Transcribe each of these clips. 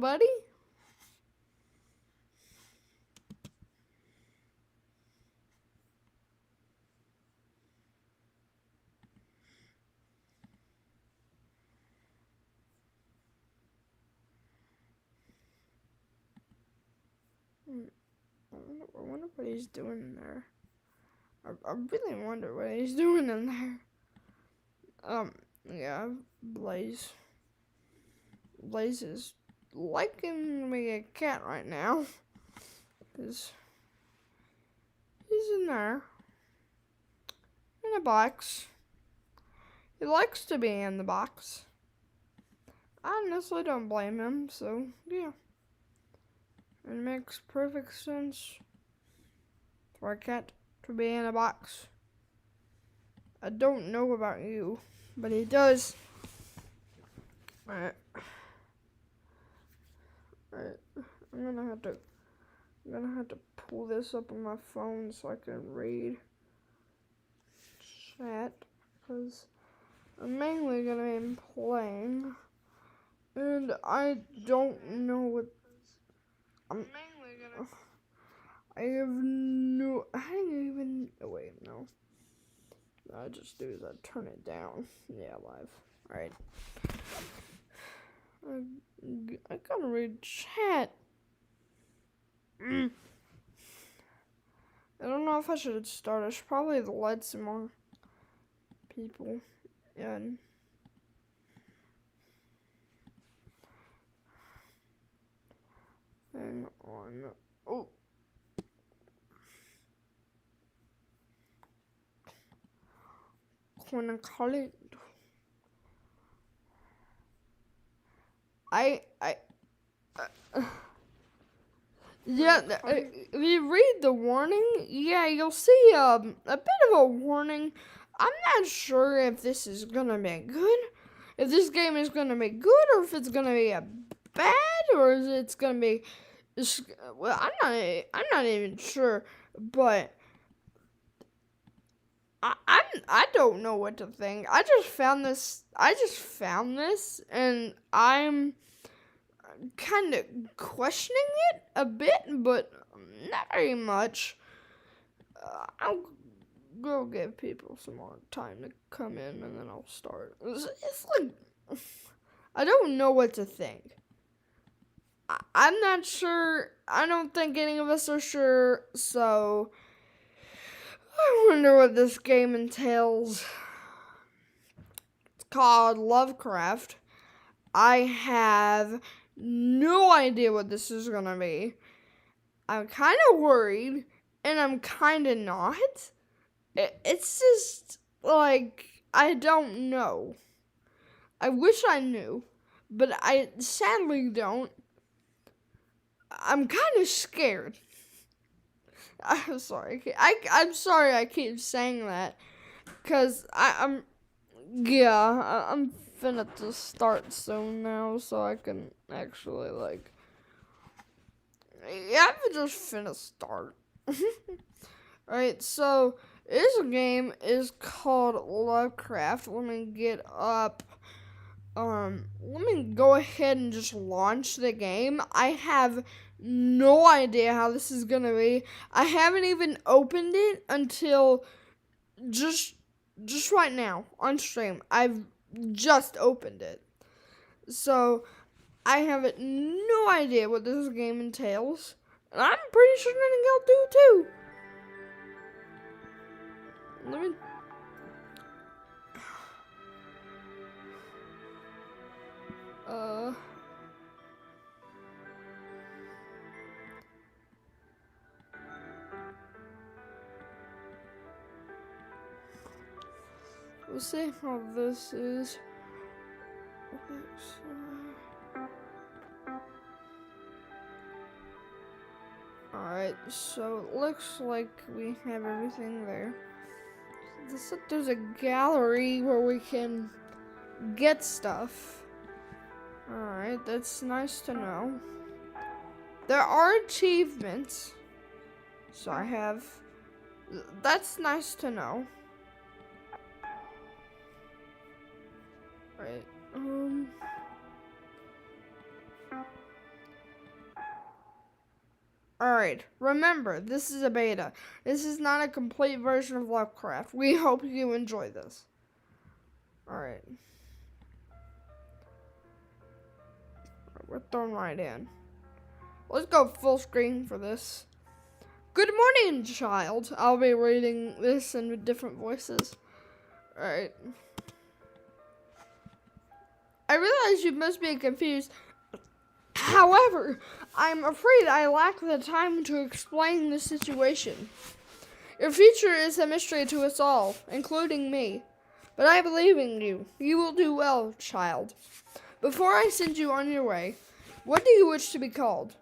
buddy? I wonder what he's doing in there. I really wonder what he's doing in there. Yeah, Blaze. Blaze is liking me a cat right now. Because he's in there. In a box. He likes to be in the box. I honestly don't blame him, so yeah. It makes perfect sense for a cat to be in a box. I don't know about you, but he does. Alright. I'm gonna have to pull this up on my phone so I can read chat, because I'm mainly gonna be playing, and I don't know what I'm mainly gonna. I have no. I didn't even. Oh wait, no. What I just do is I turn it down. Yeah, live. All right. I gotta read chat. I don't know if I should start. I should probably let some more people in. Hang on. Oh. When I call it. Yeah, if you read the warning, yeah, you'll see a bit of a warning. I'm not sure if this is gonna be good, if this game is gonna be good, or if it's gonna be a bad, or if it's gonna be. Well, I'm not even sure, but I don't know what to think. I just found this, and I'm kind of questioning it a bit, but not very much. I'll go give people some more time to come in, and then I'll start. It's like, I don't know what to think. I'm not sure. I don't think any of us are sure, so I wonder what this game entails. It's called Lovecraft. I have no idea what this is gonna be. I'm kind of worried, and I'm kind of not. It's just, like, I don't know. I wish I knew, but I sadly don't. I'm kind of scared. I'm sorry. I'm sorry I keep saying that, because I'm finna to start soon now, so I can actually, like, yeah, I'm just finna start. Alright, so this game is called Lovecraft. Let me get up. Let me go ahead and just launch the game. I have no idea how this is gonna be. I haven't even opened it until just right now on stream. I've just opened it. So I have no idea what this game entails. And I'm pretty sure y'all do too. Let me. We'll see how this is. Alright, so it looks like we have everything there. There's a gallery where we can get stuff. Alright, that's nice to know. There are achievements. So I have. That's nice to know. Right. Alright, remember, this is a beta. This is not a complete version of Lovecraft. We hope you enjoy this. Alright. We're thrown right in. Let's go full screen for this. Good morning, child. I'll be reading this in different voices. Alright. I realize you must be confused. However, I'm afraid I lack the time to explain the situation. Your future is a mystery to us all, including me. But I believe in you. You will do well, child. Before I send you on your way, what do you wish to be called?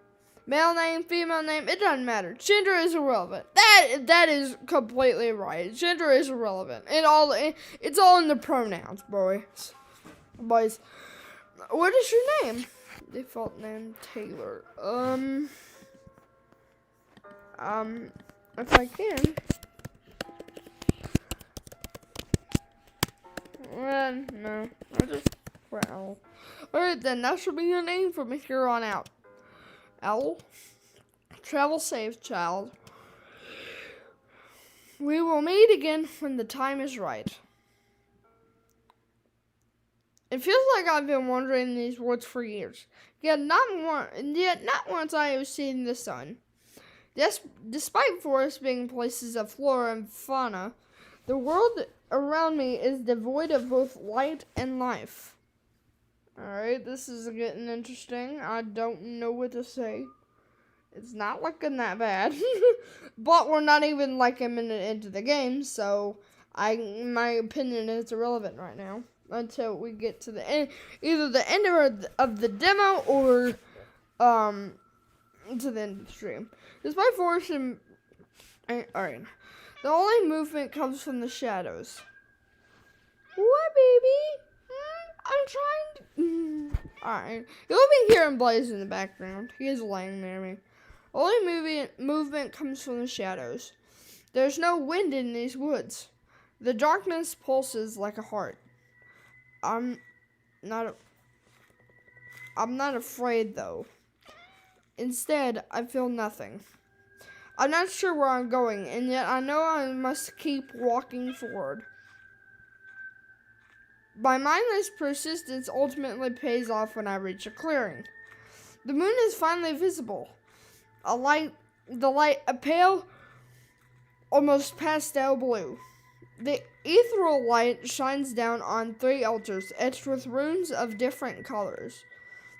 Male name, female name, it doesn't matter. Gender is irrelevant. That is completely right. Gender is irrelevant. It's all in the pronouns, boys. What is your name? Default name Taylor. If I can. No. I just well. Alright then, that should be your name from here on out. L. Travel safe, child. We will meet again when the time is right. It feels like I've been wandering these woods for years, yet not once I have seen the sun. Despite forests being places of flora and fauna, the world around me is devoid of both light and life. Alright, this is getting interesting. I don't know what to say. It's not looking that bad. But we're not even like a minute into the game, so my opinion is irrelevant right now. Until we get to the end, either the end of the demo or to the end of the stream. Despite force and alright, the only movement comes from the shadows. What, baby? I'm trying to. Alright, you'll be hearing Blaze in the background. He is laying near me. Only movement comes from the shadows. There's no wind in these woods. The darkness pulses like a heart. I'm not afraid, though. Instead, I feel nothing. I'm not sure where I'm going, and yet I know I must keep walking forward. My mindless persistence ultimately pays off when I reach a clearing. The moon is finally visible. A pale, almost pastel blue. The ethereal light shines down on 3 altars etched with runes of different colors.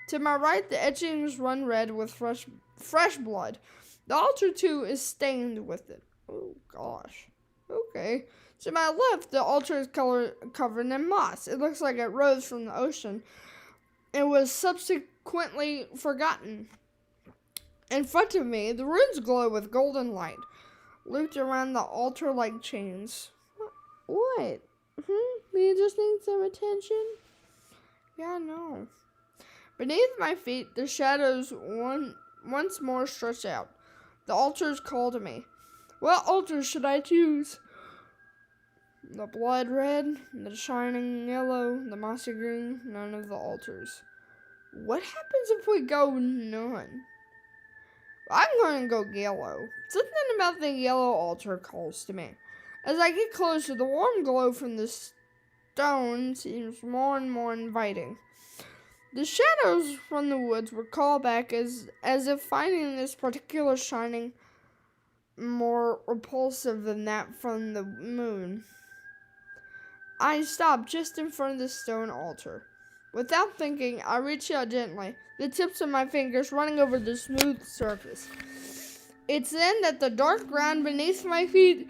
To my right, the etchings run red with fresh blood. The altar, too, is stained with it. Oh, gosh. Okay. To my left, the altar is covered in moss. It looks like it rose from the ocean and was subsequently forgotten. In front of me, the runes glow with golden light, looped around the altar like chains. What? You just need some attention? Yeah, no. Beneath my feet, the shadows once more stretch out. The altars call to me. What altar should I choose? The blood red, the shining yellow, the mossy green, none of the altars. What happens if we go none? I'm going to go yellow. Something about the yellow altar calls to me. As I get closer, the warm glow from the stone seems more and more inviting. The shadows from the woods recall back as if finding this particular shining more repulsive than that from the moon. I stop just in front of the stone altar. Without thinking, I reach out gently, the tips of my fingers running over the smooth surface. It's then that the dark ground beneath my feet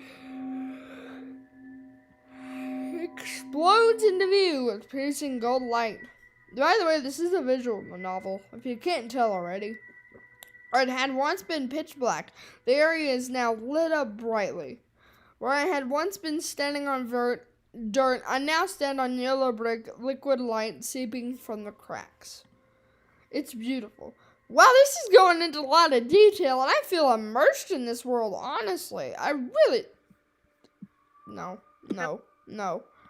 explodes into view with piercing gold light. By the way, this is a visual novel, if you can't tell already. It had once been pitch black. The area is now lit up brightly. Where I had once been standing on dirt, I now stand on yellow brick, liquid light seeping from the cracks. It's beautiful. Wow, this is going into a lot of detail, and I feel immersed in this world, honestly. I really... No.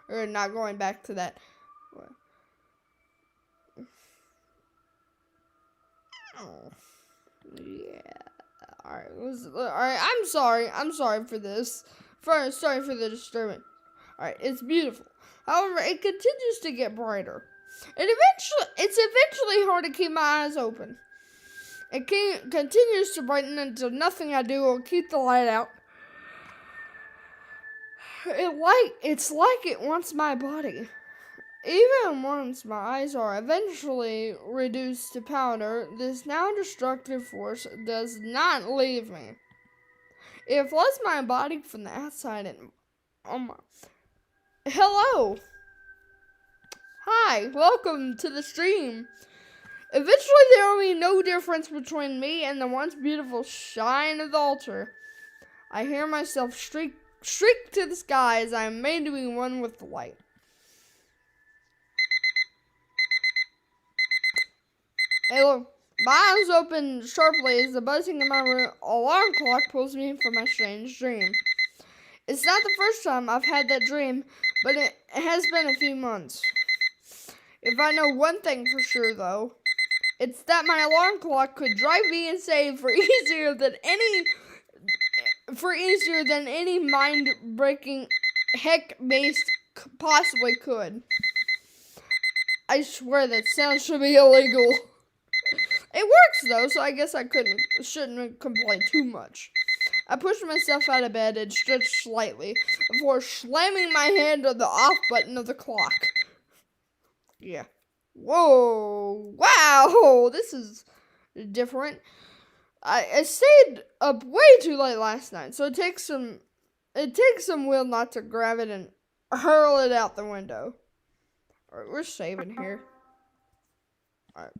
We're not going back to that. Oh. Yeah. Alright, I'm sorry for this. Sorry for the disturbance. Alright, it's beautiful. However, it continues to get brighter. It's eventually hard to keep my eyes open. It continues to brighten until nothing I do will keep the light out. It's like it wants my body. Even once my eyes are eventually reduced to powder, this now destructive force does not leave me. It floods my body from the outside and hello. Hi, welcome to the stream. Eventually there will be no difference between me and the once beautiful shine of the altar. I hear myself shriek to the sky as I am made to be one with the light. Hey look, my eyes open sharply as the buzzing of my alarm clock pulls me from my strange dream. It's not the first time I've had that dream, but it has been a few months. If I know one thing for sure though, it's that my alarm clock could drive me insane for easier than any mind-breaking heck-based possibly could. I swear that sound should be illegal. It works though, so I guess I shouldn't complain too much. I pushed myself out of bed and stretched slightly before slamming my hand on the off button of the clock. Yeah. Whoa. Wow. This is different. I stayed up way too late last night, so it takes some will not to grab it and hurl it out the window. Alright, we're saving here. Alright.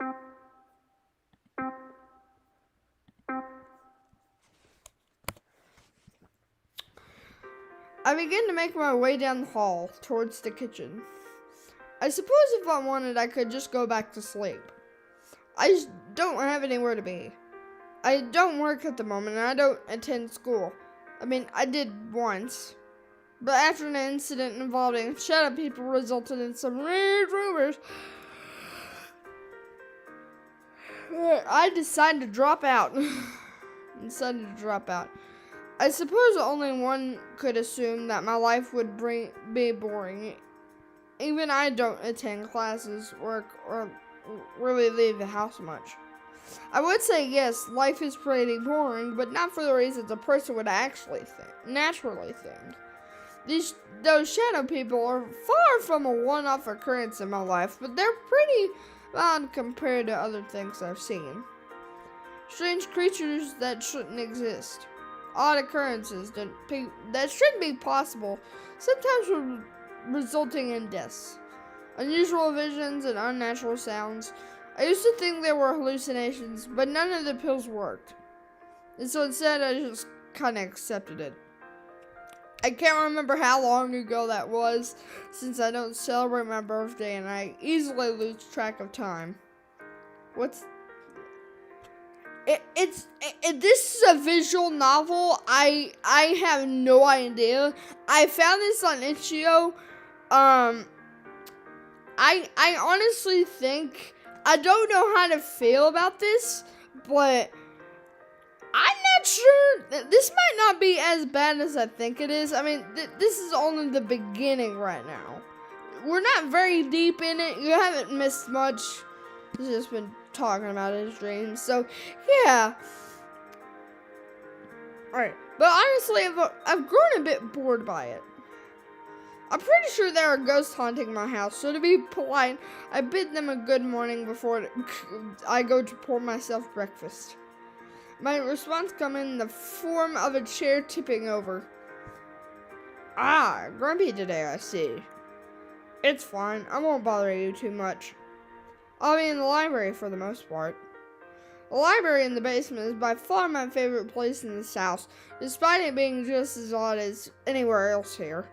I begin to make my way down the hall towards the kitchen. I suppose if I wanted, I could just go back to sleep. I just don't have anywhere to be. I don't work at the moment, and I don't attend school. I mean, I did once. But after an incident involving shadow people resulted in some weird rumors, I decided to drop out. I suppose only one could assume that my life would be boring. Even I don't attend classes, work, or really leave the house much. I would say yes, life is pretty boring, but not for the reasons a person would naturally think. Those shadow people are far from a one-off occurrence in my life, but they're pretty odd compared to other things I've seen. Strange creatures that shouldn't exist. Odd occurrences that shouldn't be possible, sometimes resulting in deaths. Unusual visions and unnatural sounds. I used to think they were hallucinations, but none of the pills worked. And so instead, I just kind of accepted it. I can't remember how long ago that was, since I don't celebrate my birthday and I easily lose track of time. This is a visual novel. I have no idea. I found this on itch.io. I honestly think, I don't know how to feel about this, but I'm not sure. This might not be as bad as I think it is. I mean, this is only the beginning right now. We're not very deep in it. You haven't missed much. He's just been talking about his dreams. So, yeah. Alright. But honestly, I've grown a bit bored by it. I'm pretty sure there are ghosts haunting my house, so to be polite, I bid them a good morning before I go to pour myself breakfast. My response comes in the form of a chair tipping over. Ah, grumpy today, I see. It's fine, I won't bother you too much. I'll be in the library for the most part. The library in the basement is by far my favorite place in this house, despite it being just as odd as anywhere else here.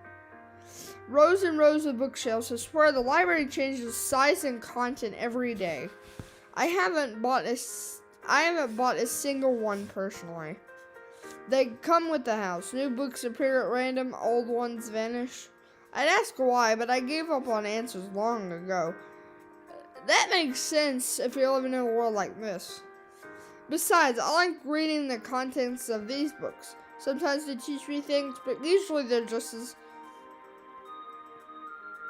Rows and rows of bookshelves. I swear the library changes size and content every day. I haven't bought a single one personally. They come with the house. New books appear at random, old ones vanish. I'd ask why, but I gave up on answers long ago. That makes sense if you're living in a world like this. Besides, I like reading the contents of these books. Sometimes they teach me things, but usually they're just as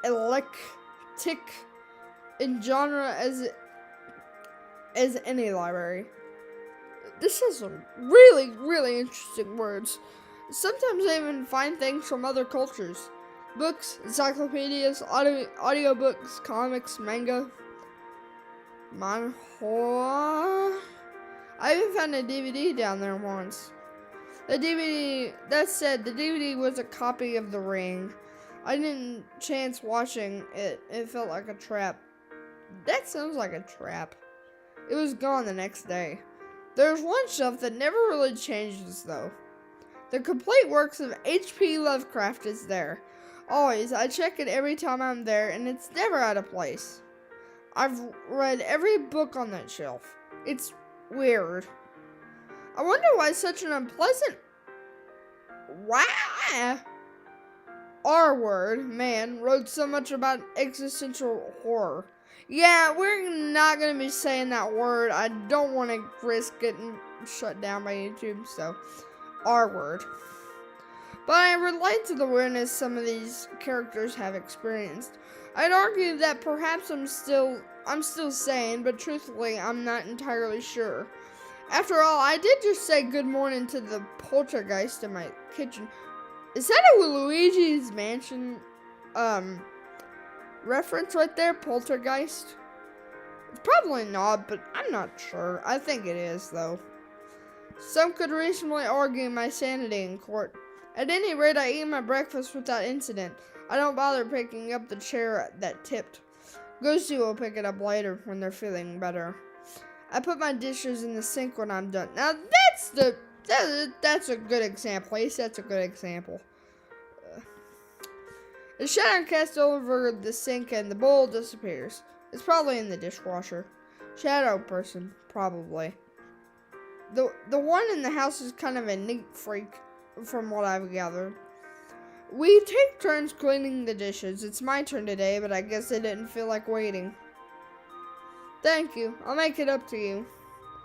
eclectic in genre as any library. This has some really, really interesting words. Sometimes I even find things from other cultures. Books, encyclopedias, audiobooks, comics, manga, manhwa. I even found a DVD down there once. The DVD was a copy of The Ring. I didn't chance watching it. It felt like a trap. That sounds like a trap. It was gone the next day. There's one shelf that never really changes, though. The complete works of H.P. Lovecraft is there. Always. I check it every time I'm there, and it's never out of place. I've read every book on that shelf. It's weird. I wonder why such an unpleasant R-word man wrote so much about existential horror. Yeah, we're not going to be saying that word. I don't want to risk getting shut down by YouTube, so R-word. But I relate to the weirdness some of these characters have experienced. I'd argue that perhaps I'm still sane, but truthfully, I'm not entirely sure. After all, I did just say good morning to the poltergeist in my kitchen. Is that a Luigi's Mansion reference right there, poltergeist? It's probably not, but I'm not sure. I think it is, though. Some could reasonably argue my sanity in court. At any rate, I eat my breakfast without incident. I don't bother picking up the chair that tipped. Ghosty will pick it up later when they're feeling better. I put my dishes in the sink when I'm done. Now that's a good example. At least that's a good example. The shadow cast over the sink and the bowl disappears. It's probably in the dishwasher. Shadow person, probably. The one in the house is kind of a neat freak, from what I've gathered. We take turns cleaning the dishes. It's my turn today, but I guess I didn't feel like waiting. Thank you. I'll make it up to you.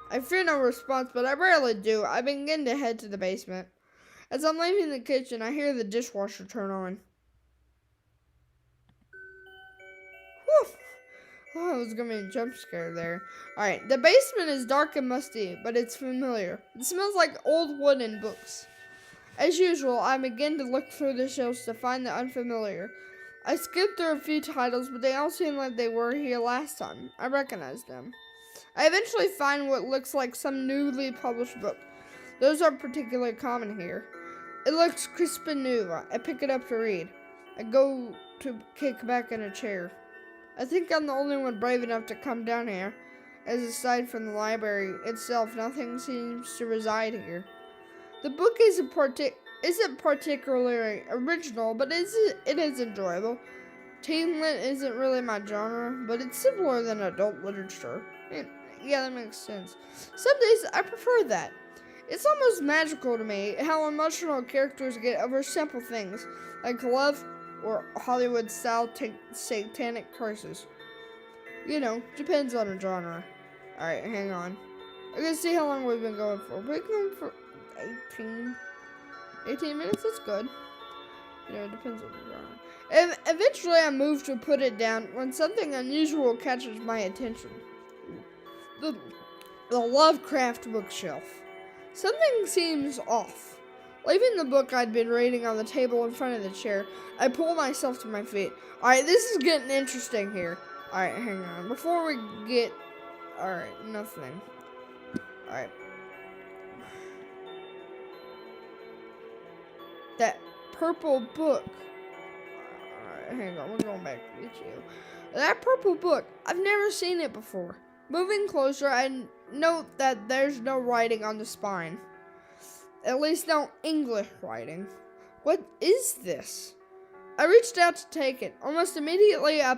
I fear no response, but I rarely do. I begin to head to the basement. As I'm leaving the kitchen, I hear the dishwasher turn on. Whew. Oh, it was going to be a jump scare there. Alright, the basement is dark and musty, but it's familiar. It smells like old wood and books. As usual, I begin to look through the shelves to find the unfamiliar. I skipped through a few titles, but they all seem like they were here last time. I recognize them. I eventually find what looks like some newly published book. Those are particularly common here. It looks crisp and new. I pick it up to read. I go to kick back in a chair. I think I'm the only one brave enough to come down here, as aside from the library itself, nothing seems to reside here. The book isn't particularly original, but it is enjoyable. Teen lit isn't really my genre, but it's simpler than adult literature. Yeah, that makes sense. Some days I prefer that. It's almost magical to me how emotional characters get over simple things, like love or Hollywood-style satanic curses. You know, depends on the genre. Alright, hang on. I can see how long we've been going for. We've been going for 18 minutes. That's good. You know, it depends on the genre. And eventually I move to put it down when something unusual catches my attention. The Lovecraft bookshelf. Something seems off. Leaving the book I'd been reading on the table in front of the chair, I pull myself to my feet. Alright, this is getting interesting here. Alright, hang on. Before we get... Alright, nothing. Alright. That purple book. Alright, hang on. We're going back to get you. That purple book. I've never seen it before. Moving closer, I note that there's no writing on the spine. At least no English writing. What is this? I reached out to take it. Almost immediately, I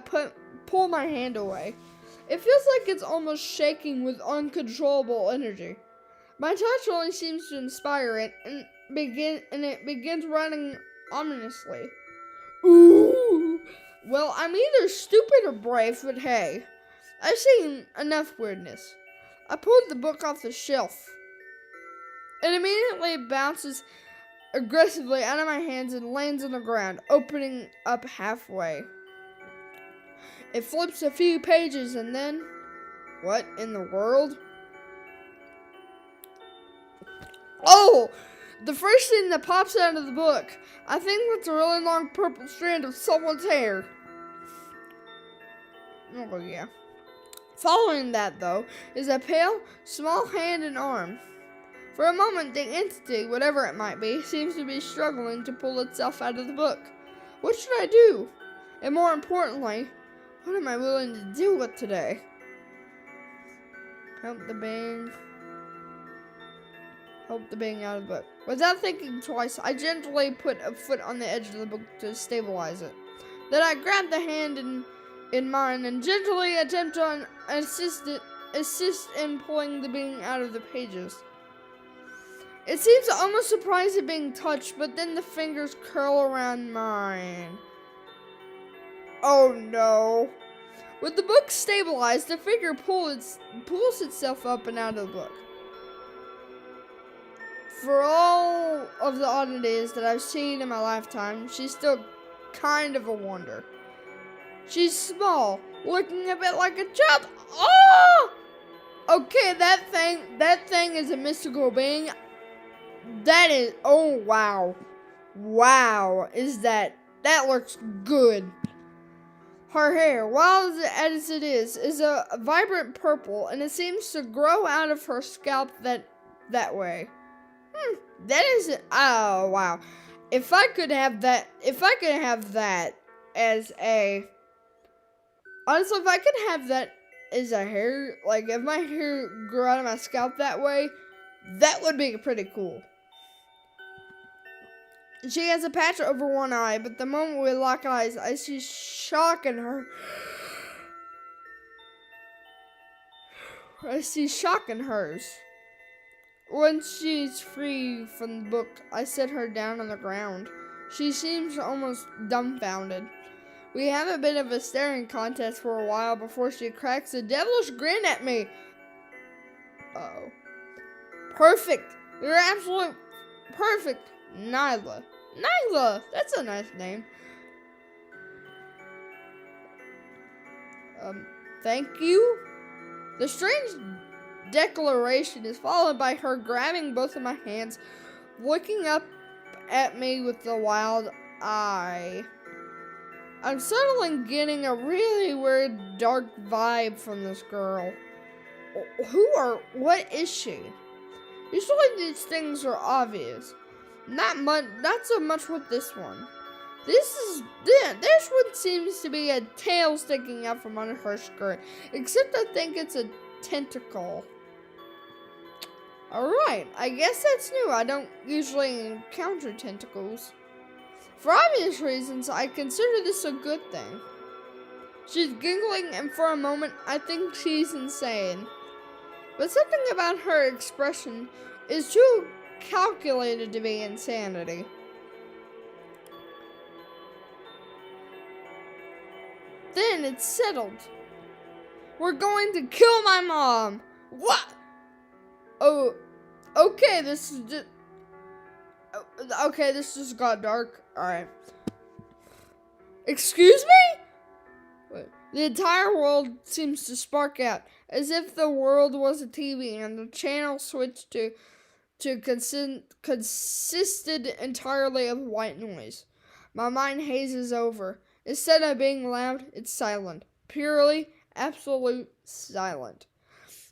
pull my hand away. It feels like it's almost shaking with uncontrollable energy. My touch only seems to inspire it, and it begins running ominously. Ooh! Well, I'm either stupid or brave, but hey, I've seen enough weirdness. I pulled the book off the shelf. It immediately bounces aggressively out of my hands and lands on the ground, opening up halfway. It flips a few pages and then... What in the world? Oh! The first thing that pops out of the book. I think that's a really long purple strand of someone's hair. Oh, yeah. Following that, though, is a pale, small hand and arm. For a moment, the entity, whatever it might be, seems to be struggling to pull itself out of the book. What should I do? And more importantly, what am I willing to deal with today? Help the being out of the book. Without thinking twice, I gently put a foot on the edge of the book to stabilize it. Then I grab the hand in mine and gently attempt to assist in pulling the being out of the pages. It seems almost surprised at being touched, but then the fingers curl around mine. Oh no. With the book stabilized, the figure pulls itself up and out of the book. For all of the oddities that I've seen in my lifetime, she's still kind of a wonder. She's small, looking a bit like a child. Oh! Okay, that thing is a mystical being. That is, oh wow. Wow, that looks good. Her hair, wild as it is a vibrant purple, and it seems to grow out of her scalp that way. That is, oh wow. If I could have that as a, honestly, if I could have that as a hair, like if my hair grew out of my scalp that way, that would be pretty cool. She has a patch over one eye, but the moment we lock eyes, I see shock in her. I see shock in hers. Once she's free from the book, I set her down on the ground. She seems almost dumbfounded. We have a bit of a staring contest for a while before she cracks a devilish grin at me. Uh-oh. Perfect. You're absolute perfect. Nyla. Nyla! That's a nice name. Thank you? The strange declaration is followed by her grabbing both of my hands, looking up at me with the wild eye. I'm suddenly getting a really weird, dark vibe from this girl. What is she? Usually these things are obvious. Not so much with this one. This one seems to be a tail sticking out from under her skirt, except I think it's a tentacle. Alright, I guess that's new. I don't usually encounter tentacles. For obvious reasons, I consider this a good thing. She's giggling, and for a moment, I think she's insane. But something about her expression is too calculated to be insanity. Then it's settled. We're going to kill my mom. What? Oh, okay, this just got dark. Alright. Excuse me? Wait. The entire world seems to spark out, as if the world was a TV and the channel switched to consisted entirely of white noise. My mind hazes over. Instead of being loud, it's silent. Purely, absolute silent.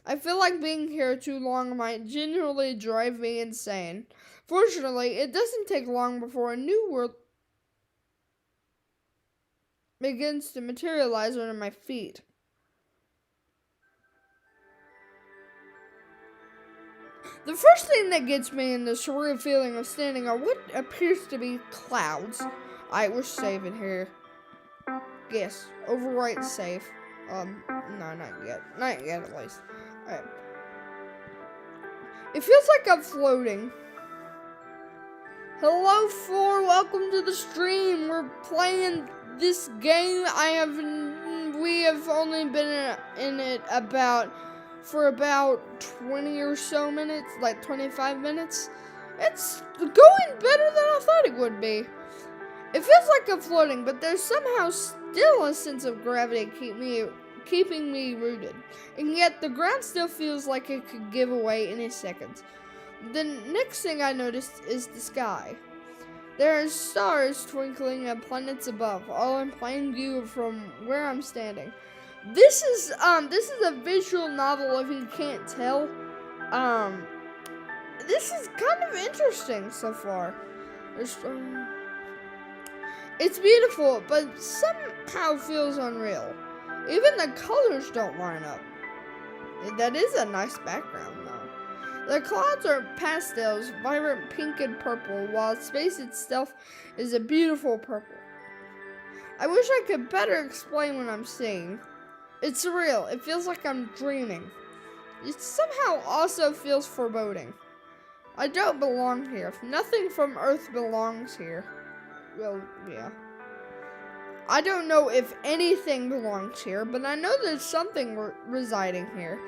I feel like being here too long might genuinely drive me insane. Fortunately, it doesn't take long before a new world begins to materialize under my feet. The first thing that gets me in the surreal feeling of standing on what appears to be clouds. Alright, we're saving here. Yes, overwrite save. No, not yet. Not yet, at least. Alright. It feels like I'm floating. Hello, Floor. Welcome to the stream. We're playing this game. We have only been in it about for about 20 or so minutes, like 25 minutes. It's going better than I thought it would be. It feels like I'm floating, but there's somehow still a sense of gravity keeping me rooted. And yet the ground still feels like it could give away any second. The next thing I noticed is the sky. There are stars twinkling and planets above, all in plain view from where I'm standing. This is a visual novel if you can't tell. This is kind of interesting so far. It's beautiful, but somehow feels unreal. Even the colors don't line up. That is a nice background, though. The clouds are pastels, vibrant pink and purple, while space itself is a beautiful purple. I wish I could better explain what I'm seeing. It's surreal. It feels like I'm dreaming. It somehow also feels foreboding. I don't belong here. Nothing from Earth belongs here. Well, yeah. I don't know if anything belongs here, but I know there's something residing here.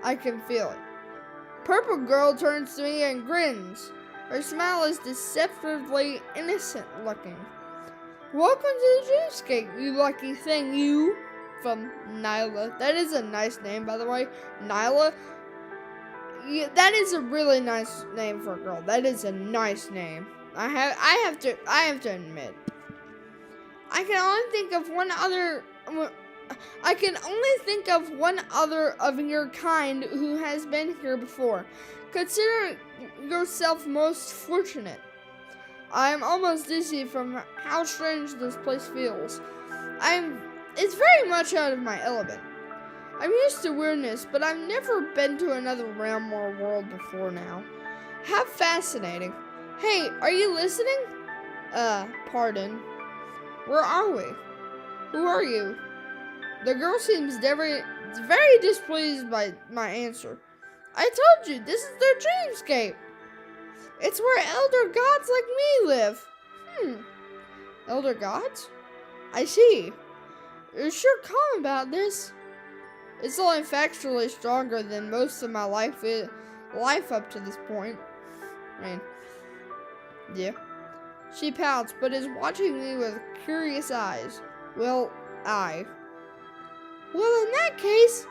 I can feel it. Purple girl turns to me and grins. Her smile is deceptively innocent looking. Welcome to the dreamscape, you lucky thing, you. From Nyla. That is a nice name, by the way. Nyla. Yeah, that is a really nice name for a girl. That is a nice name. I have to admit. I can only think of one other of your kind who has been here before. Consider yourself most fortunate. I am almost dizzy from how strange this place feels. It's very much out of my element. I'm used to weirdness, but I've never been to another realm or world before now. How fascinating. Hey, are you listening? Pardon. Where are we? Who are you? The girl seems very displeased by my answer. I told you, this is their dreamscape. It's where elder gods like me live. Elder gods? I see. You're sure calm about this. It's only factually stronger than most of my life up to this point. I mean, yeah. She pouts, but is watching me with curious eyes. Well, in that case,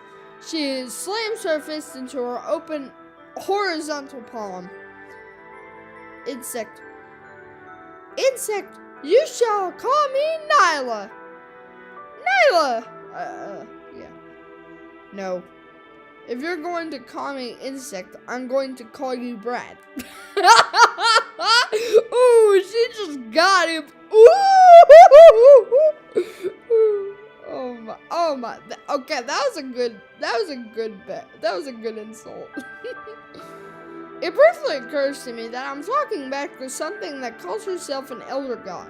she slams her fist into her open, horizontal palm. Insect, you shall call me Nyla. Nyla! Yeah. No. If you're going to call me insect, I'm going to call you Brad. Ooh, she just got him. Ooh. Oh my. Okay, that was a good insult. It briefly occurs to me that I'm talking back to something that calls herself an elder god.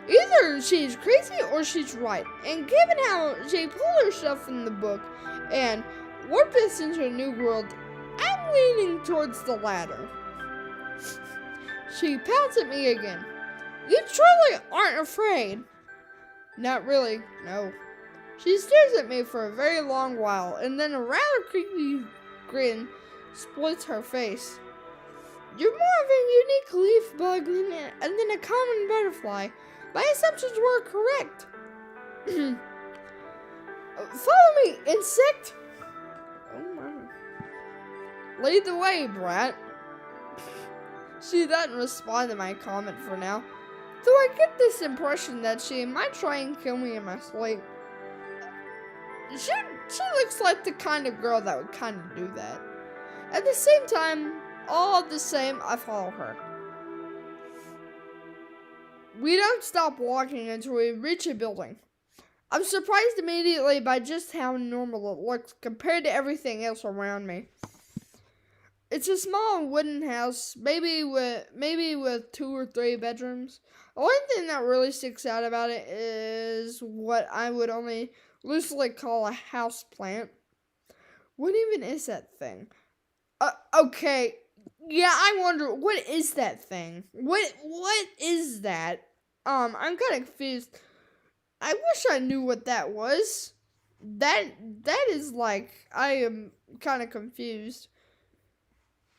Either she's crazy or she's right. And given how she pulled herself from the book and warped us into a new world, I'm leaning towards the latter. She pouts at me again. You truly aren't afraid. Not really, no. She stares at me for a very long while, and then a rather creepy grin splits her face. You're more of a unique leaf bug than a common butterfly. My assumptions were correct. Follow me, insect. Oh my. Lead the way, Brat. She doesn't respond to my comment for now, though I get this impression that she might try and kill me in my sleep. She looks like the kind of girl that would kind of do that. At the same time, all the same, I follow her. We don't stop walking until we reach a building. I'm surprised immediately by just how normal it looks compared to everything else around me. It's a small wooden house, maybe with 2 or 3 bedrooms. The only thing that really sticks out about it is what I would only loosely call a house plant. What even is that thing? Okay. Yeah, I wonder, what is that thing? What is that? I'm kind of confused. I wish I knew what that was. that is like, I am kind of confused.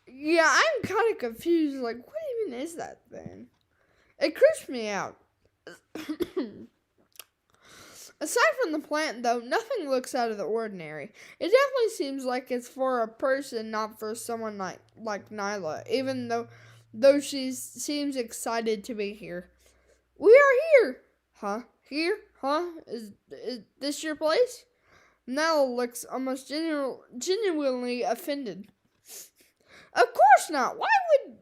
Yeah, I'm kind of confused. Like, what even is that thing? It creeps me out. Aside from the plant, though, nothing looks out of the ordinary. It definitely seems like it's for a person, not for someone like Nyla, even though she seems excited to be here. We are here! Huh? Here? Huh? Is this your place? Nyla looks almost genuinely offended. Of course not! Why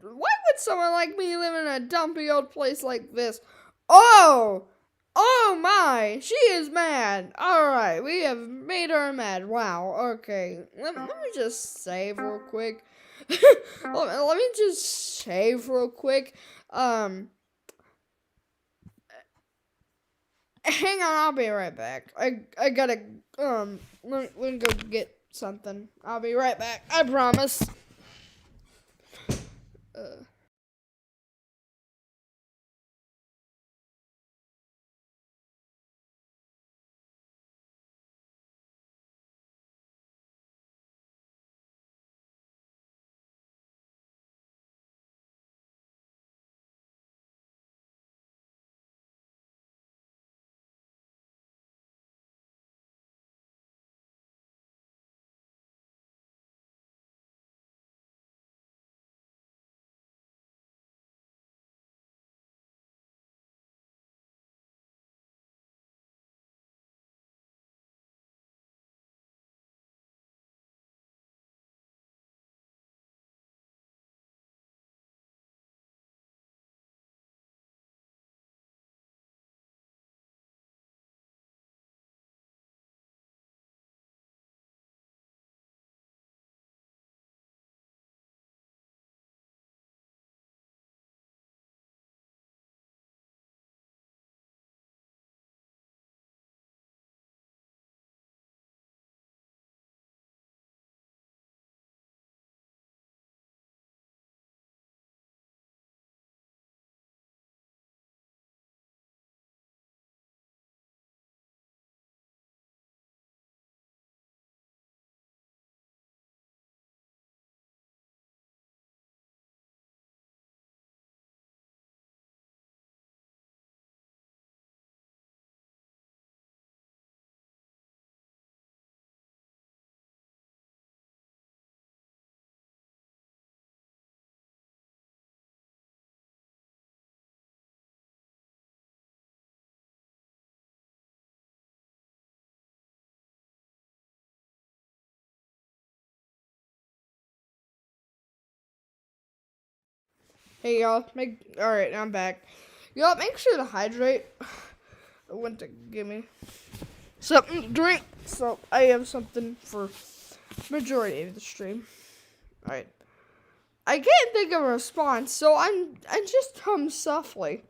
would someone like me live in a dumpy old place like this? Oh! Oh my! She is mad! Alright, we have made her mad. Wow, okay. Let me just save real quick. let me just save real quick. Hang on, I'll be right back. I gotta, let me go get something. I'll be right back. I promise. Hey y'all, alright, I'm back. Y'all, make sure to hydrate. I went to give me something to drink, so I have something for majority of the stream. Alright. I can't think of a response, so I just hum softly.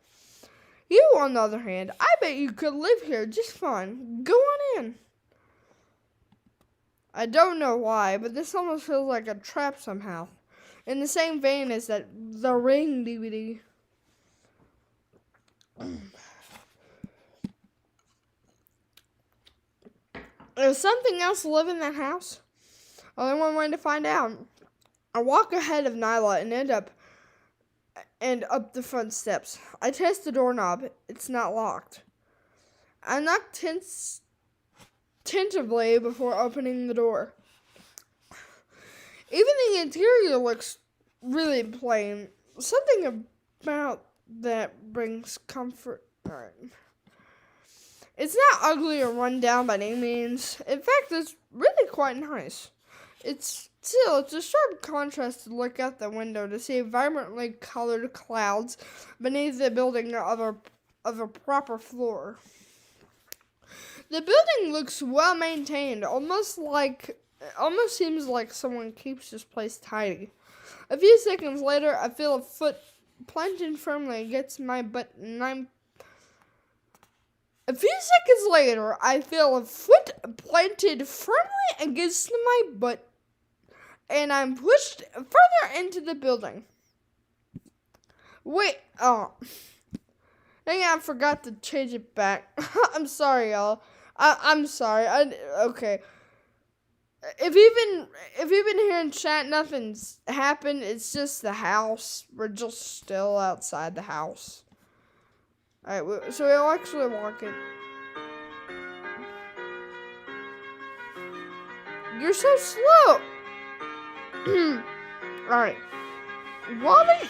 You, on the other hand, I bet you could live here just fine. Go on in. I don't know why, but this almost feels like a trap somehow. In the same vein as that The Ring DVD. Is something else live in that house? Only one way to find out. I walk ahead of Nyla and up the front steps. I test the doorknob. It's not locked. I knock tentatively before opening the door. Even the interior looks really plain. Something about that brings comfort. Alright. It's not ugly or run down by any means. In fact, it's really quite nice. It's a sharp contrast to look out the window to see vibrantly colored clouds beneath the building of a proper floor. The building looks well maintained, almost seems like someone keeps this place tidy. A few seconds later, I feel a foot planted firmly against my butt, and A few seconds later, I feel a foot planted firmly against my butt, and I'm pushed further into the building. Wait, oh. Hang on, I forgot to change it back. I'm sorry, y'all. I'm sorry. Okay. If you've been hearing chat, nothing's happened. It's just the house. We're just still outside the house. All right. So we'll actually walk in. You're so slow. All right. Wally.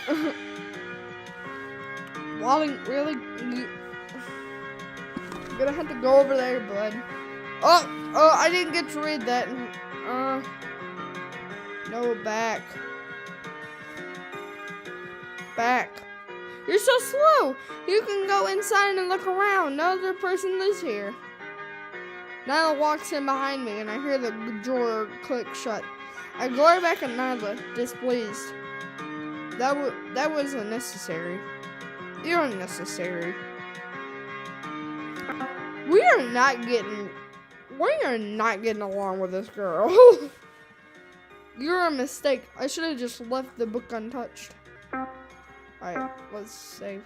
Wally, really? You're gonna have to go over there, bud. Oh, I didn't get to read that. No, back. Back. You're so slow. You can go inside and look around. No other person lives here. Nyla walks in behind me, and I hear the drawer click shut. I glare back at Nyla, displeased. That was unnecessary. You're unnecessary. We are not getting along with this girl. You're a mistake. I should have just left the book untouched. Alright, let's save.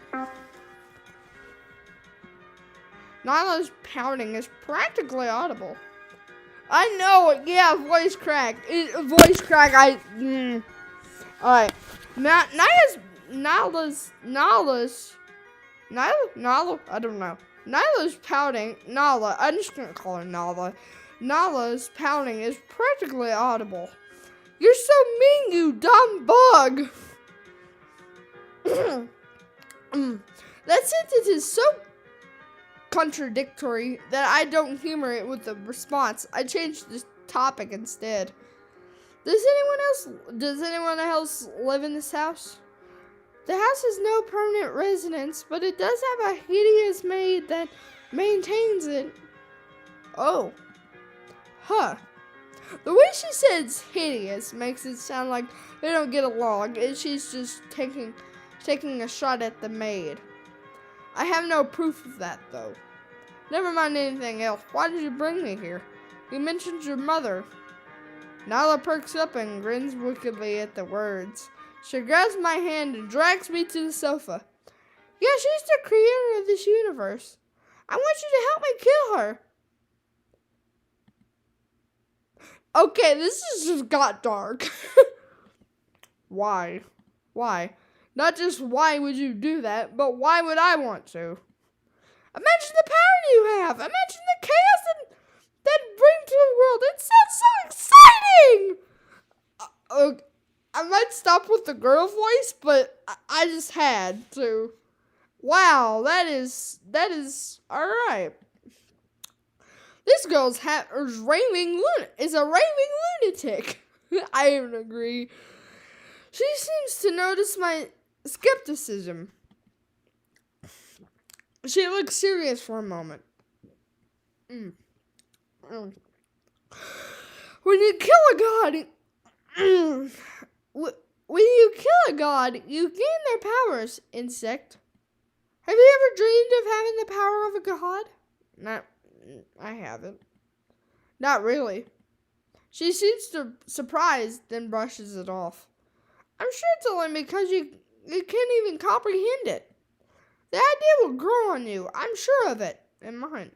Nyla's pouting is practically audible. I know, yeah, voice crack. Alright. Nyla, I don't know. Nyla's pouting, I'm just gonna call her Nyla. Nyla's pouting is practically audible. You're so mean, you dumb bug. That sentence is so contradictory that I don't humor it with the response. I changed the topic instead. Does anyone else live in this house? The house has no permanent residence, but it does have a hideous maid that maintains it. Oh. Huh. The way she says hideous makes it sound like they don't get along, and she's just taking a shot at the maid. I have no proof of that, though. Never mind anything else. Why did you bring me here? You mentioned your mother. Nyla perks up and grins wickedly at the words. She grabs my hand and drags me to the sofa. Yeah, she's the creator of this universe. I want you to help me kill her. Okay, this has just got dark. Why? Not just why would you do that, but why would I want to? Imagine the power you have. Imagine the chaos that bring to the world. It sounds so exciting. I might stop with the girl voice, but I just had to. Wow, that is all right. This girl's is a raving lunatic. I even agree. She seems to notice my skepticism. She looks serious for a moment. When you kill a god, you gain their powers, insect. Have you ever dreamed of having the power of a god? I haven't. Not really. She seems surprised, then brushes it off. I'm sure it's only because you can't even comprehend it. The idea will grow on you. I'm sure of it. And mine.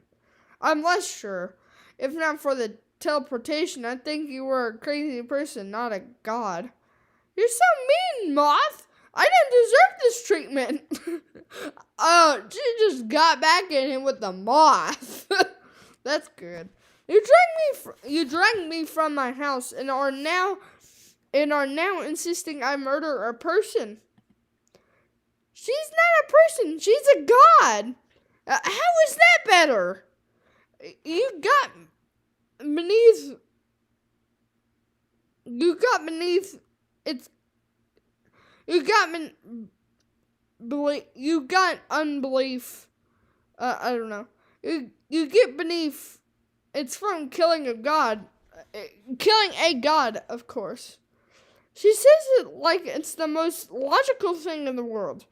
I'm less sure. If not for the teleportation, I'd think you were a crazy person, not a god. You're so mean, Moth. I didn't deserve this treatment. She just got back at him with the moth. That's good. You dragged me from my house and are now insisting I murder a person. She's not a person. She's a god. How is that better? You got beneath unbelief. I don't know. You get beneath. It's from killing a god. Killing a god, of course. She says it like it's the most logical thing in the world.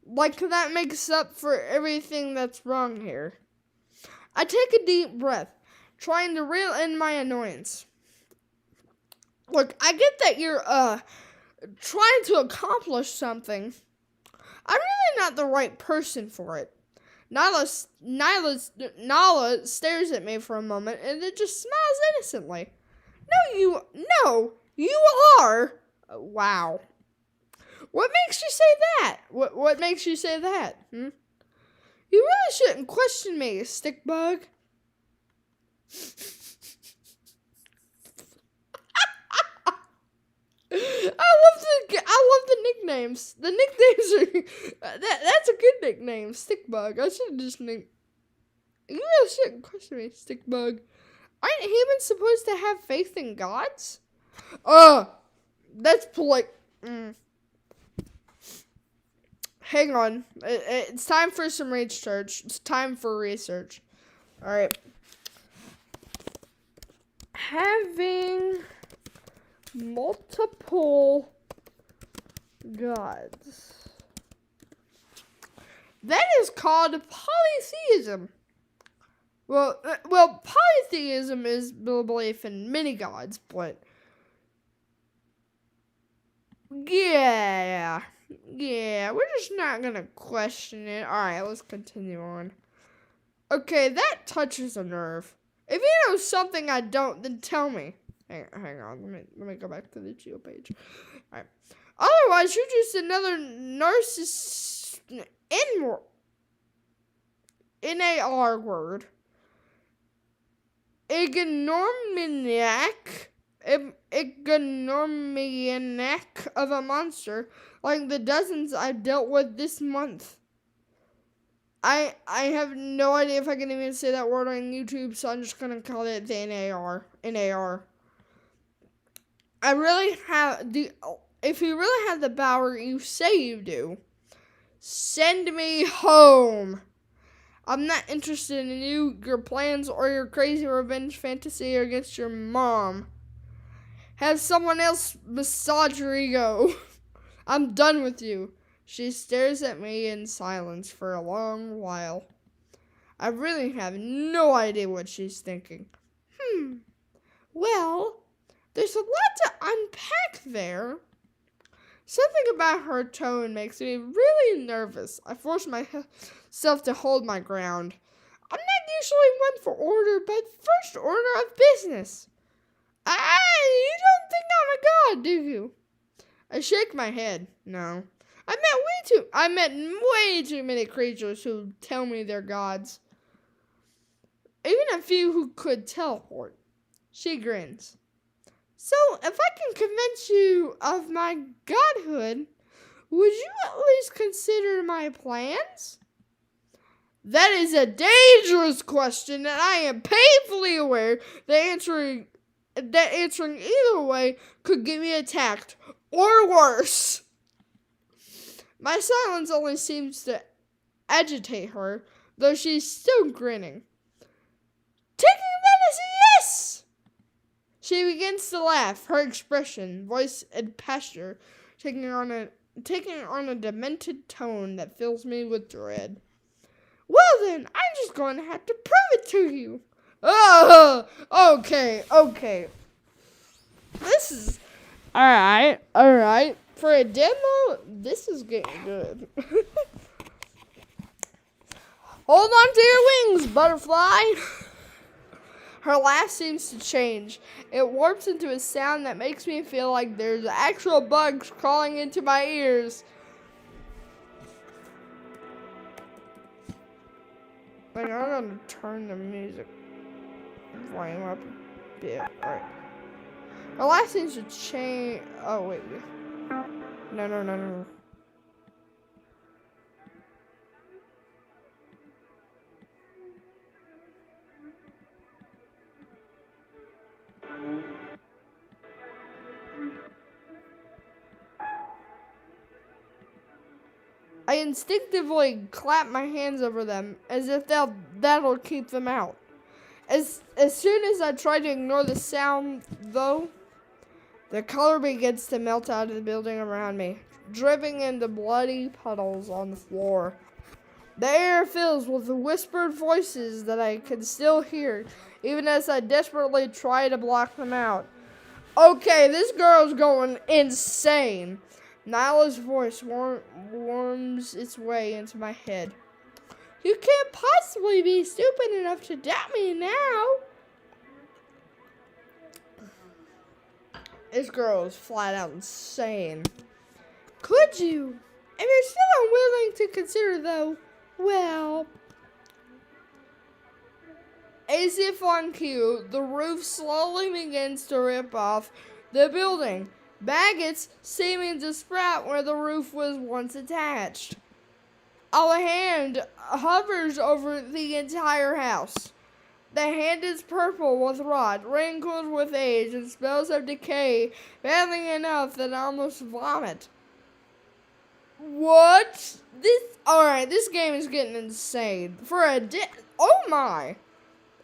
Like that makes up for everything that's wrong here. I take a deep breath, trying to reel in my annoyance. Look, I get that you're trying to accomplish something. I'm really not the right person for it. Nala stares at me for a moment and then just smiles innocently. No, you are. Wow. What makes you say that? What makes you say that? You really shouldn't question me, Stickbug. I love the nicknames. The nicknames are that's a good nickname, Stickbug. I should have just named. You really shouldn't question me, Stickbug. Aren't humans supposed to have faith in gods? That's polite. Hang on. It's time for some research. It's time for research. Alright. Having multiple gods. That is called polytheism. Well, polytheism is the belief in many gods, but yeah, we're just not gonna question it. Alright, let's continue on. Okay, that touches a nerve. If you know something I don't, then tell me. Hang on, let me go back to the Geo page. Alright. Otherwise, you're just another narcissist NAR word. Ignomaniac of a monster like the dozens I've dealt with this month. I have no idea if I can even say that word on YouTube, so I'm just gonna call it the NAR. I really have if you really have the power you say you do, send me home. I'm not interested in your plans, or your crazy revenge fantasy against your mom. Have someone else massage your ego. I'm done with you. She stares at me in silence for a long while. I really have no idea what she's thinking. Well, there's a lot to unpack there. Something about her tone makes me really nervous. I force myself to hold my ground. I'm not usually one for order, but first order of business. You don't think I'm a god, do you? I shake my head. No. I met way too many creatures who tell me they're gods. Even a few who could teleport. She grins. So, if I can convince you of my godhood, would you at least consider my plans? That is a dangerous question, and I am painfully aware that answering either way could get me attacked, or worse. My silence only seems to agitate her, though she's still grinning. Taking that as a yes! She begins to laugh, her expression, voice, and posture taking on a demented tone that fills me with dread. Well then, I'm just going to have to prove it to you. Oh, okay. This is alright. For a demo, this is getting good. Hold on to your wings, butterfly. Her laugh seems to change. It warps into a sound that makes me feel like there's actual bugs crawling into my ears. I'm gonna turn the music volume up a bit. Alright. Her laugh seems to change. Oh, wait. No. I instinctively clap my hands over them as if that'll keep them out. As soon as I try to ignore the sound, though, the color begins to melt out of the building around me, dripping into bloody puddles on the floor. The air fills with whispered voices that I can still hear, even as I desperately try to block them out. Okay, this girl's going insane. Nyla's voice worms its way into my head. You can't possibly be stupid enough to doubt me now. This girl is flat out insane. Could you? If you're still unwilling to consider, though, well... As if on cue, the roof slowly begins to rip off the building. Maggots seeming to sprout where the roof was once attached. A hand hovers over the entire house. The hand is purple with rot, wrinkled with age, and smells of decay badly enough that I almost vomit. What? Alright, this game is getting insane. Oh my!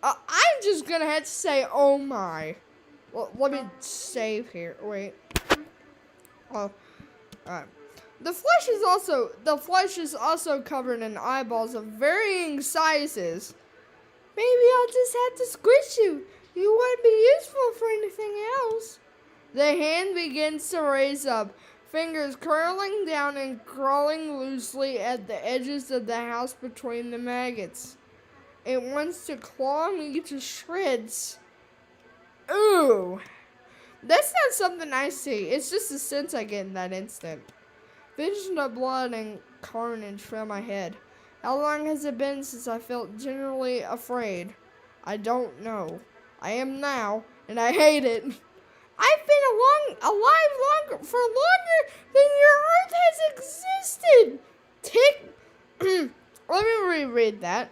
I'm just gonna have to say, oh my. Well, let me save here. Wait. Oh, alright. The flesh is also covered in eyeballs of varying sizes. Maybe I'll just have to squish you. You wouldn't be useful for anything else. The hand begins to raise up, fingers curling down and crawling loosely at the edges of the house between the maggots. It wants to claw me to shreds. Ooh. That's not something I see. It's just a sense I get in that instant. Visions of blood and carnage fill my head. How long has it been since I felt genuinely afraid? I don't know. I am now, and I hate it. I've been alive for longer than your earth has existed. Let me reread that.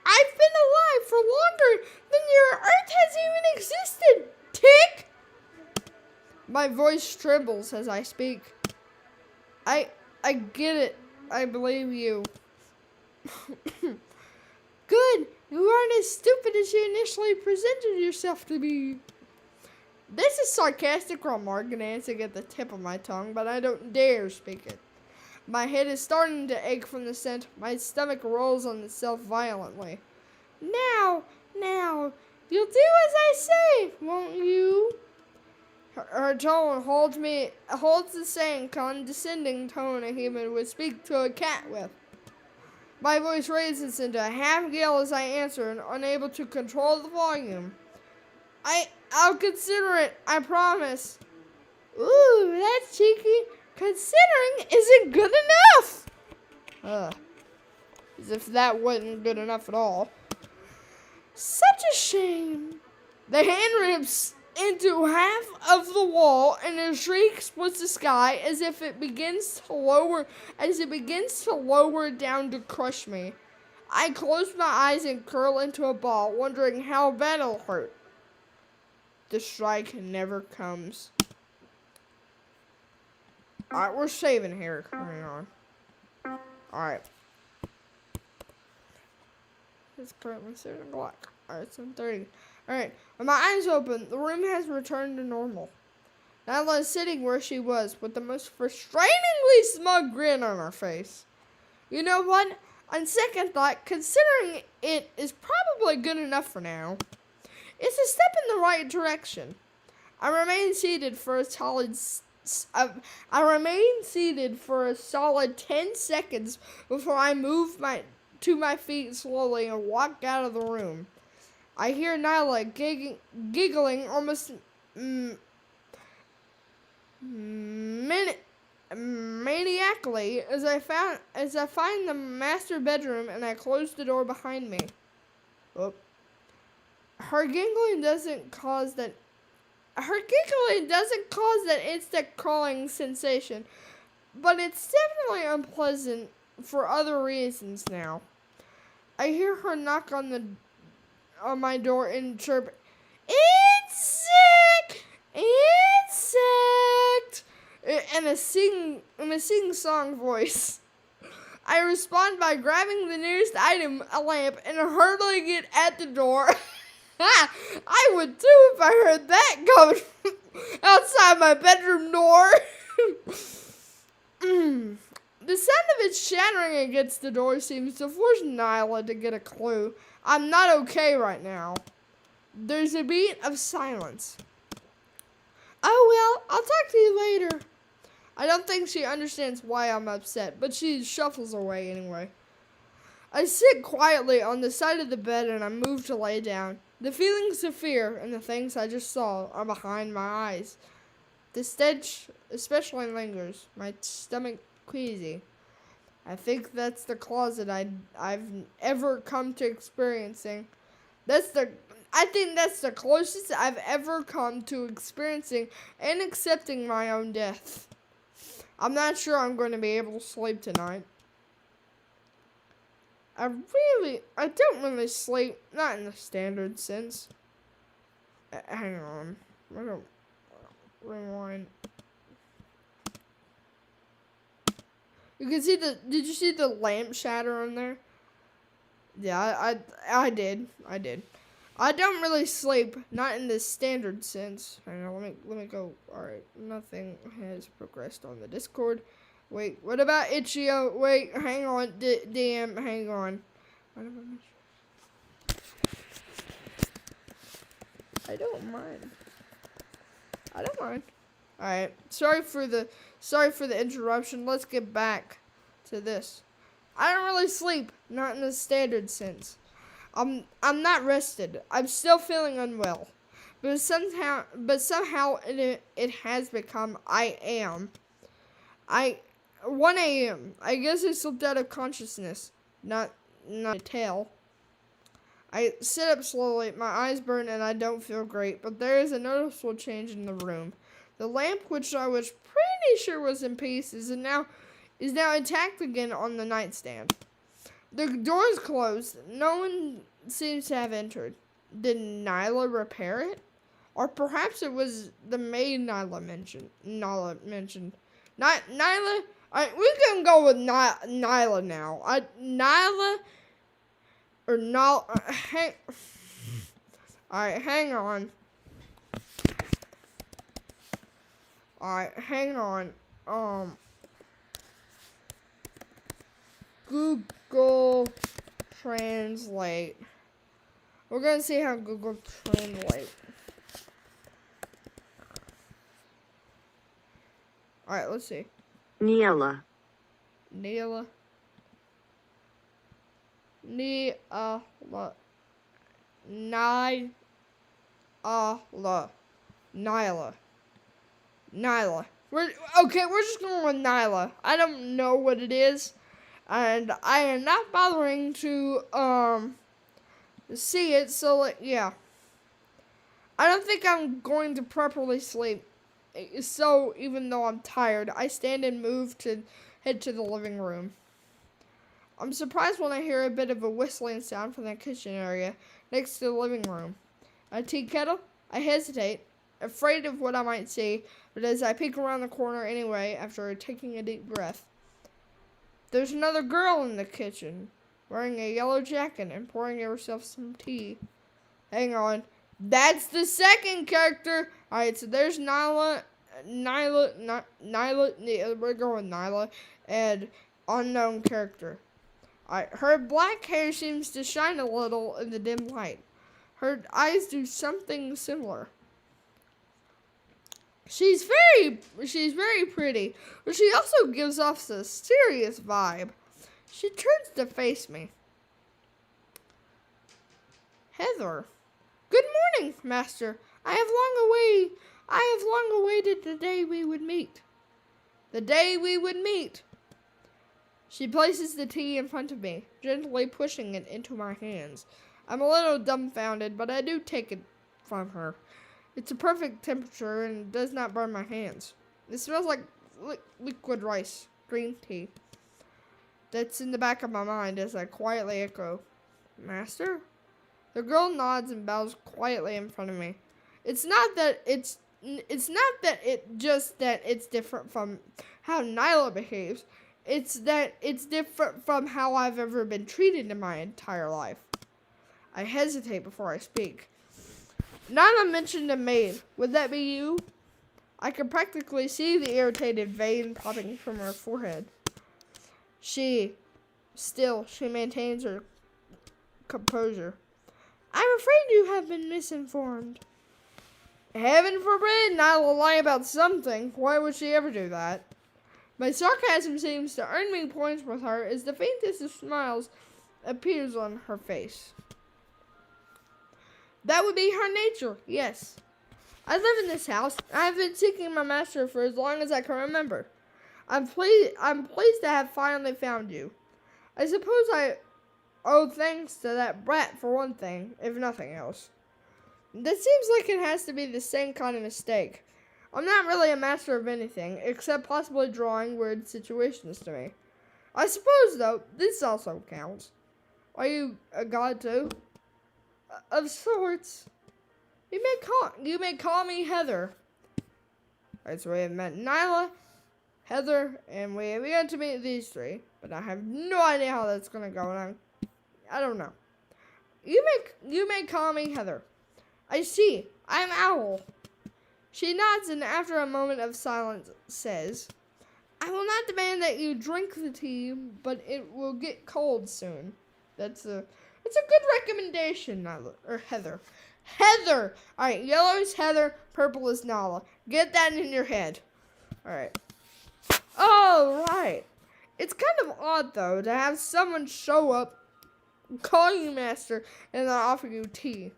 I've been alive for longer than your earth has even existed. Tick. My voice trembles as I speak. I get it. I believe you. Good. You aren't as stupid as you initially presented yourself to be. This is sarcastic remark dancing at the tip of my tongue, but I don't dare speak it. My head is starting to ache from the scent. My stomach rolls on itself violently. Now, you'll do as I say, won't you? Her tone holds the same condescending tone a human would speak to a cat with. My voice raises into a half yell as I answer, and unable to control the volume. I'll consider it, I promise. Ooh, that's cheeky. Considering isn't good enough. As if that wasn't good enough at all. Such a shame. The hand rips into half of the wall, and a shriek splits the sky as it begins to lower down to crush me. I close my eyes and curl into a ball, wondering how bad it'll hurt. The strike never comes. Alright, we're saving here. Hang on. Alright. It's currently 7 o'clock. Alright, it's 7:30. Alright, when my eyes open, the room has returned to normal. Nyla is sitting where she was, with the most frustratingly smug grin on her face. You know what? On second thought, considering it is probably good enough for now. It's a step in the right direction. I remain seated for a solid 10 seconds before I move to my feet slowly and walk out of the room. I hear Nyla giggling almost maniacally as I find the master bedroom and I close the door behind me. Oh. Her giggling doesn't cause that instant crawling sensation, but it's definitely unpleasant for other reasons now. I hear her knock on my door and chirp, "Insect! Insect!" in a sing-song voice. I respond by grabbing the nearest item, a lamp, and hurtling it at the door. I would too if I heard that coming outside my bedroom door. The sound of it shattering against the door seems to force Nyla to get a clue. I'm not okay right now. There's a beat of silence. Oh well, I'll talk to you later. I don't think she understands why I'm upset, but she shuffles away anyway. I sit quietly on the side of the bed and I move to lay down. The feelings of fear and the things I just saw are behind my eyes. The stench especially lingers, my stomach queasy. I think that's the closet I've ever come to experiencing. I think that's the closest I've ever come to experiencing and accepting my own death. I'm not sure I'm going to be able to sleep tonight. I don't really sleep, not in the standard sense. Hang on. I'm gonna rewind. You can see did you see the lamp shatter on there? Yeah, I did. I don't really sleep, not in the standard sense. Hang on, let me go. Alright, nothing has progressed on the Discord. Wait, what about Itch.io? Wait, hang on, DM, hang on. I don't mind. Alright, sorry for the interruption. Let's get back to this. I don't really sleep, not in the standard sense. I'm not rested. I'm still feeling unwell. But somehow it has become I am. 1 a.m. I guess I slipped out of consciousness. Not a tale. I sit up slowly, my eyes burn and I don't feel great, but there is a noticeable change in the room. The lamp, which I was pretty sure was in pieces, is now intact again on the nightstand. The door is closed. No one seems to have entered. Did Nyla repair it? Or perhaps it was the maid Nyla mentioned. Nyla? Alright, we can go with Nyla now. Nyla or no? Alright, hang on. Alright, hang on. Google Translate. We're gonna see how Google Translate. Alright, let's see. Nyla. Nyla. We're just going with Nyla. I don't know what it is, and I am not bothering to see it. So yeah, I don't think I'm going to properly sleep. So even though I'm tired, I stand and move to head to the living room. I'm surprised when I hear a bit of a whistling sound from the kitchen area next to the living room. A tea kettle? I hesitate, afraid of what I might see, but as I peek around the corner anyway, after taking a deep breath, there's another girl in the kitchen, wearing a yellow jacket and pouring herself some tea. Hang on. That's the second character! Alright, so there's Nyla, we're going Nyla, and unknown character. Her black hair seems to shine a little in the dim light. Her eyes do something similar. She's very pretty, but she also gives off a serious vibe. She turns to face me. Heather. Good morning, master. I have long awaited the day we would meet. The day we would meet. She places the tea in front of me, gently pushing it into my hands. I'm a little dumbfounded, but I do take it from her. It's a perfect temperature and it does not burn my hands. It smells like liquid rice, green tea. That's in the back of my mind as I quietly echo, Master? The girl nods and bows quietly in front of me. It's not that it's different from how Nyla behaves. It's that it's different from how I've ever been treated in my entire life. I hesitate before I speak. Nyla mentioned a maid. Would that be you? I can practically see the irritated vein popping from her forehead. She maintains her composure. I'm afraid you have been misinformed. Heaven forbid Nyla lie about something. Why would she ever do that? My sarcasm seems to earn me points with her as the faintest of smiles appears on her face. That would be her nature, yes. I live in this house. I've been seeking my master for as long as I can remember. I'm pleased to have finally found you. I suppose I owe thanks to that brat for one thing, if nothing else. That seems like it has to be the same kind of mistake. I'm not really a master of anything, except possibly drawing weird situations to me. I suppose, though, this also counts. Are you a god, too? Of sorts. You may call me Heather. Alright, so we have met Nyla, Heather, and we have yet to meet these three. But I have no idea how that's gonna go, and I don't know. You may call me Heather. I see. I'm Owl. She nods and after a moment of silence says, I will not demand that you drink the tea, but it will get cold soon. It's a good recommendation, Nyla, or Heather. Heather! Alright, yellow is Heather, purple is Nala. Get that in your head. Alright. Alright. It's kind of odd, though, to have someone show up, call you master, and then offer you tea.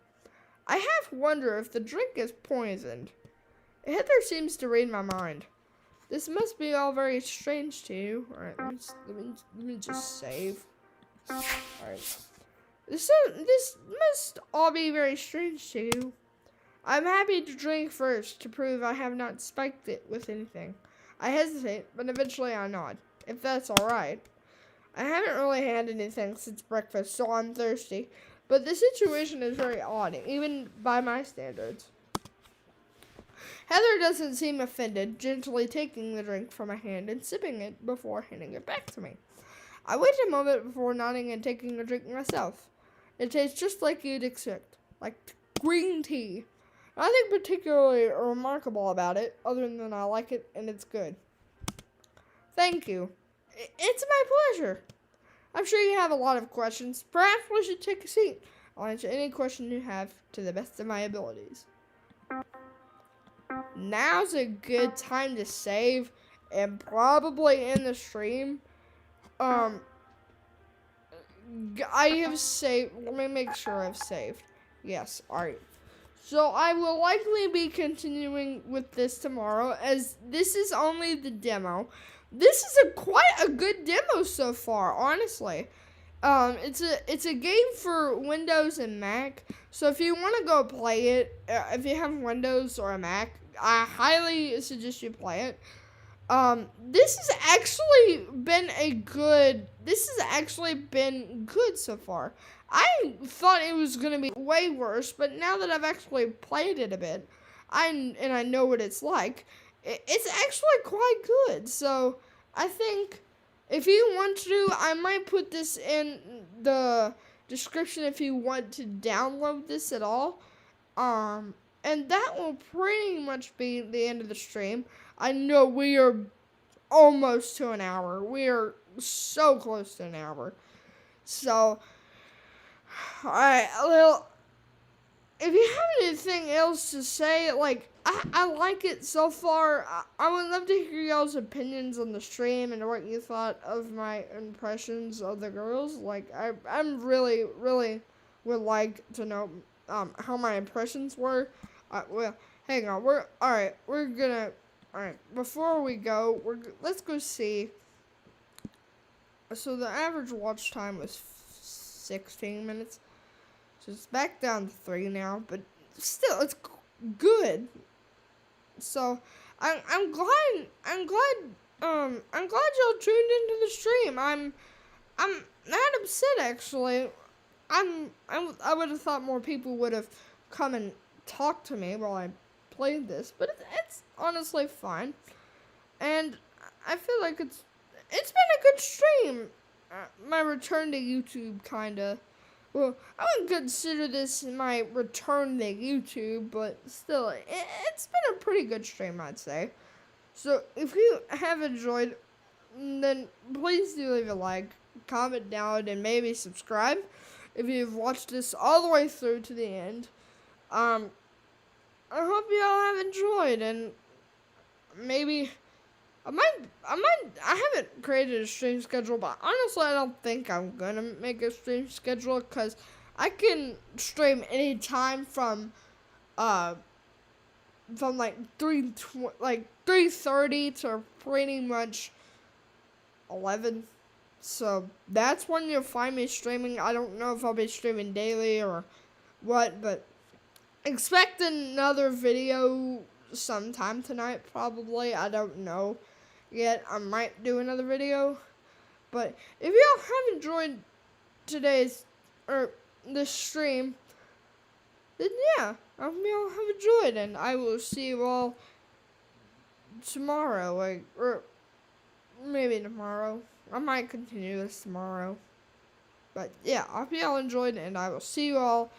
I half wonder if the drink is poisoned. Heather seems to read my mind. This must be all very strange to you. Alright, let me just save. Alright. This must all be very strange to you. I'm happy to drink first to prove I have not spiked it with anything. I hesitate, but eventually I nod, if that's alright. I haven't really had anything since breakfast, so I'm thirsty. But the situation is very odd, even by my standards. Heather doesn't seem offended, gently taking the drink from my hand and sipping it before handing it back to me. I wait a moment before nodding and taking a drink myself. It tastes just like you'd expect, like green tea. Nothing particularly remarkable about it, other than I like it and it's good. Thank you. It's my pleasure. I'm sure you have a lot of questions. Perhaps we should take a seat. I'll answer any question you have to the best of my abilities. Now's a good time to save and probably end the stream. I have saved. Let me make sure I've saved. Yes, alright. So I will likely be continuing with this tomorrow, as this is only the demo. This is quite a good demo so far, honestly. It's a game for Windows and Mac. So if you want to go play it, if you have Windows or a Mac, I highly suggest you play it. This has actually been good so far. I thought it was gonna be way worse, but now that I've actually played it a bit, I know what it's like, it's actually quite good. So I think if you want to, I might put this in the description if you want to download this at all. And that will pretty much be the end of the stream. I know we are almost to an hour. We are so close to an hour. So, alright, well, if you have anything else to say, like, I like it so far. I would love to hear y'all's opinions on the stream and what you thought of my impressions of the girls. Like, I'm really, really would like to know how my impressions were. Well, hang on. Alright, before we go, let's go see. So the average watch time was 16 minutes. So it's back down to 3 now, but still, it's good. So I'm glad y'all tuned into the stream. I'm not upset, actually. I would have thought more people would have come and talked to me while I played this, but it's honestly fine. And I feel like it's been a good stream. My return to YouTube, kinda. Well, I wouldn't consider this my return to YouTube, but still, it's been a pretty good stream, I'd say. So, if you have enjoyed, then please do leave a like, comment down, and maybe subscribe if you've watched this all the way through to the end. I hope you all have enjoyed, and maybe I haven't created a stream schedule, but honestly, I don't think I'm gonna make a stream schedule because I can stream anytime uh, from like 3:30 to pretty much 11. So that's when you'll find me streaming. I don't know if I'll be streaming daily or what, but expect another video sometime tonight, probably. I don't know yet. I might do another video. But if y'all have enjoyed today's or this stream, then yeah, I hope y'all have enjoyed, and I will see you all tomorrow, or maybe tomorrow. I might continue this tomorrow. But yeah, I hope y'all enjoyed, and I will see you all